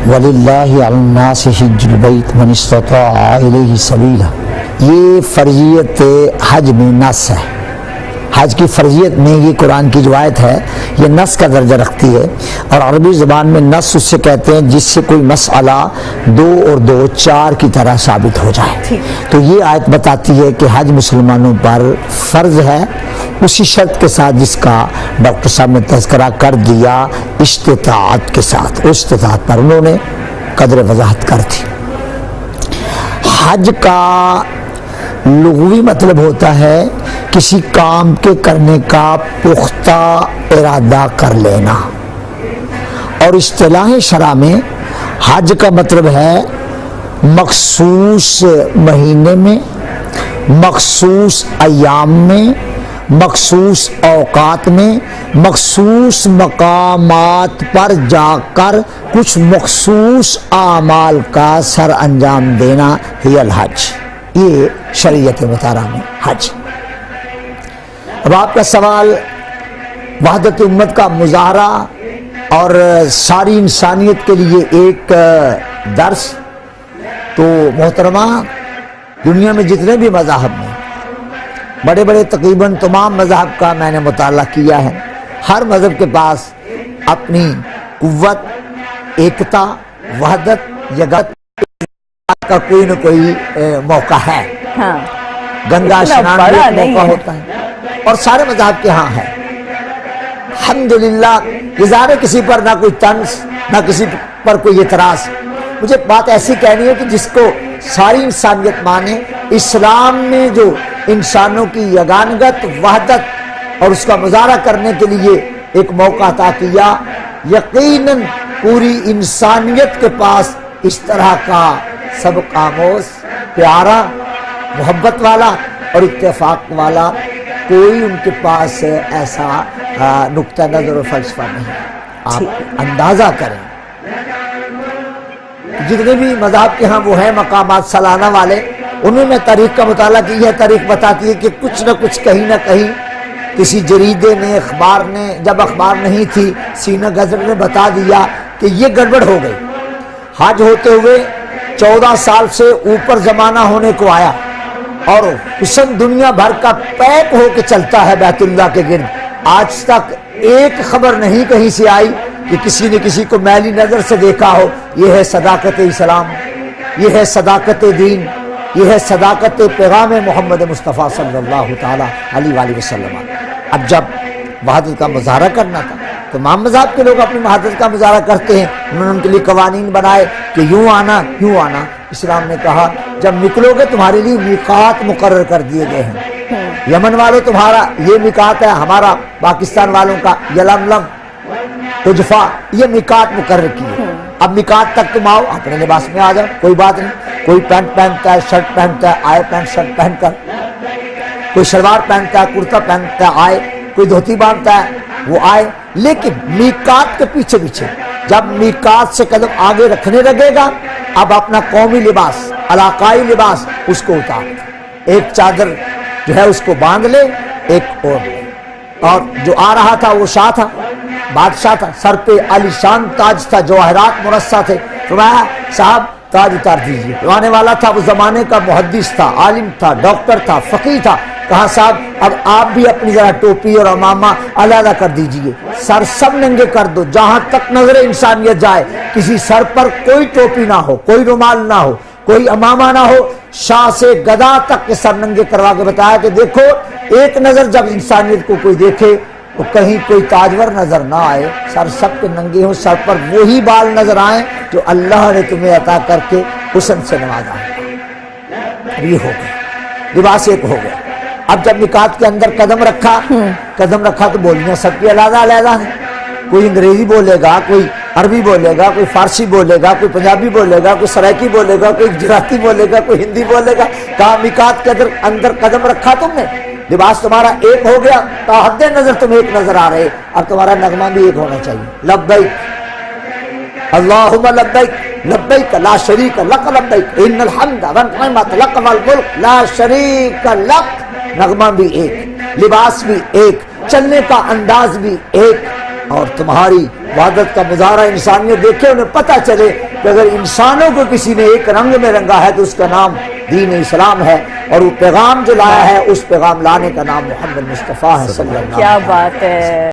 وَلِلَّهِ عَلَى النَّاسِ حِجُّ الْبَيْتِ مَنِ اسْتَطَاعَ إِلَيْهِ سَبِيلًا، یہ فرضیت حج میں نص ہے۔ حج کی فرضیت میں یہ قرآن کی جو آیت ہے یہ نص کا درجہ رکھتی ہے، اور عربی زبان میں نص اس سے کہتے ہیں جس سے کوئی مسئلہ 2 اور 2 4 کی طرح ثابت ہو جائے۔ تو یہ آیت بتاتی ہے کہ حج مسلمانوں پر فرض ہے، اسی شرط کے ساتھ جس کا ڈاکٹر صاحب نے تذکرہ کر دیا، استطاعت کے ساتھ، استطاعت پر انہوں نے قدر وضاحت کر دی۔ حج کا لغوی مطلب ہوتا ہے کسی کام کے کرنے کا پختہ ارادہ کر لینا، اور اصطلاح شرع میں حج کا مطلب ہے مخصوص مہینے میں، مخصوص ایام میں، مخصوص اوقات میں، مخصوص مقامات پر جا کر کچھ مخصوص اعمال کا سر انجام دینا ہی الحج، یہ شریعت مطالعہ میں حج۔ اب آپ کا سوال وحدت امت کا مظاہرہ اور ساری انسانیت کے لیے ایک درس، تو محترمہ دنیا میں جتنے بھی مذاہب ہیں، بڑے بڑے تقریباً تمام مذاہب کا میں نے مطالعہ کیا ہے، ہر مذہب کے پاس اپنی قوت، ایکتا، وحدت، یگت کا کوئی نہ کوئی موقع ہے۔ گنگا اسنان بھی ایک موقع ہوتا ہے، اور سارے مذاہب کے ہاں ہے۔ الحمدللہ ظاہر ہے کسی پر نہ کوئی طنز، نہ کسی پر کوئی اعتراض۔ مجھے بات ایسی کہنی ہے کہ جس کو ساری انسانیت مانے، اسلام نے جو انسانوں کی یگانگت، وحدت اور اس کا مظاہرہ کرنے کے لیے ایک موقع عطا کیا، یقیناً پوری انسانیت کے پاس اس طرح کا سبق آموز، پیارا، محبت والا اور اتفاق والا کوئی ان کے پاس ایسا نقطہ نظر اور فلسفہ نہیں۔ آپ اندازہ کریں جتنے بھی مذہب کے ہاں وہ ہیں مقامات سالانہ والے، انہوں نے تاریخ کا مطالعہ کی ہے۔ تاریخ بتاتی ہے کہ کچھ نہ کچھ کہیں نہ کہیں کسی جریدے نے، اخبار نے، جب اخبار نہیں تھی، سینہ گزر نے بتا دیا کہ یہ گڑبڑ ہو گئی۔ حج ہوتے ہوئے 14 سال سے اوپر زمانہ ہونے کو آیا، اور حسن دنیا بھر کا پیک ہو کے چلتا ہے بیت اللہ کے گرد۔ آج تک ایک خبر نہیں کہیں سے آئی کہ کسی نے کسی کو میلی نظر سے دیکھا ہو۔ یہ ہے صداقت اسلام، یہ ہے صداقت دین، یہ ہے صداقت پیغام محمد مصطفیٰ صلی اللہ تعالی علیہ وآلہ وسلم۔ اب جب وحدت کا مظاہرہ کرنا تھا، تمام مذہب کے لوگ اپنی وحدت کا مظاہرہ کرتے ہیں، انہوں نے ان کے لیے قوانین بنائے کہ یوں آنا، یوں آنا۔ اسلام نے کہا جب نکلو گے تمہارے لیے میقات مقرر کر دیے گئے ہیں۔ یمن والوں تمہارا یہ میقات ہے، ہمارا پاکستان والوں کا یلملم، حجفہ، یہ میقات مقرر کیے۔ اب میقات تک تم آؤ، اپنے لباس میں آ جاؤ، کوئی بات نہیں۔ کوئی پینٹ پہنتا ہے، شرٹ پہنتا ہے، آئے پینٹ شرٹ پہن کر، کوئی شلوار پہنتا ہے، کرتا پہنتا ہے، آئے، کوئی دھوتی باندھتا ہے، وہ آئے۔ لیکن میقات کے پیچھے پیچھے جب میقات سے قدم آگے رکھنے لگے گا، اب اپنا قومی لباس، علاقائی لباس اس کو اتار، ایک چادر جو ہے اس کو باندھ لے، ایک اور لے۔ اور جو آ رہا تھا وہ شاہ تھا، بادشاہ تھا، سر پہ عالی شان تاج تھا، جواہرات مرصع تھے۔ فرمایا صاحب تاج اتار دیجیے۔ جو آنے والا تھا وہ زمانے کا محدث تھا، عالم تھا، ڈاکٹر تھا، فقیہ تھا۔ کہا صاحب اب آپ بھی اپنی ذرا ٹوپی اور امامہ علیحدہ کر دیجئے، سر سب ننگے کر دو، جہاں تک نظر انسانیت جائے کسی سر پر کوئی ٹوپی نہ ہو، کوئی رومال نہ ہو، کوئی امامہ نہ ہو۔ شاہ سے گدا تک کے سر ننگے کروا کے بتایا کہ دیکھو ایک نظر جب انسانیت کو کوئی دیکھے تو کہیں کوئی تاجور نظر نہ آئے، سر سب کے ننگے ہوں، سر پر وہی بال نظر آئیں جو اللہ نے تمہیں عطا کر کے حسن سے نوازا ہے۔ یہ ہو گیا، لباس ایک ہو گیا۔ اب جب میقات کے اندر قدم رکھا تو بولیاں سب کی علیحدہ علیحدہ ہیں۔ کوئی انگریزی بولے گا، کوئی عربی بولے گا، کوئی فارسی بولے گا، کوئی پنجابی بولے گا، کوئی سرائکی بولے گا، کوئی گجراتی بولے گا، کوئی ہندی بولے گا۔ کہا میقات کے اندر قدم رکھا تم نے، لباس تمہارا ایک ہو گیا، تا حد نظر تم ایک نظر آ رہے، اب تمہارا نغمہ بھی ایک ہونا چاہیے۔ لبیک اللہم لبیک لبیک لا شریک لک لبیک ان الحمد والنعمت لک والملک لا شریک لک۔ نغمہ بھی ایک، لباس بھی ایک، چلنے کا انداز بھی ایک، اور تمہاری وحدت کا مظاہرہ انسانیت دیکھے انہیں پتہ چلے کہ اگر انسانوں کو کسی نے ایک رنگ میں رنگا ہے تو اس کا نام دین اسلام ہے، اور وہ پیغام جو لایا ہے اس پیغام لانے کا نام محمد مصطفیٰ ہے صلی اللہ علیہ وسلم۔ کیا بات ہے۔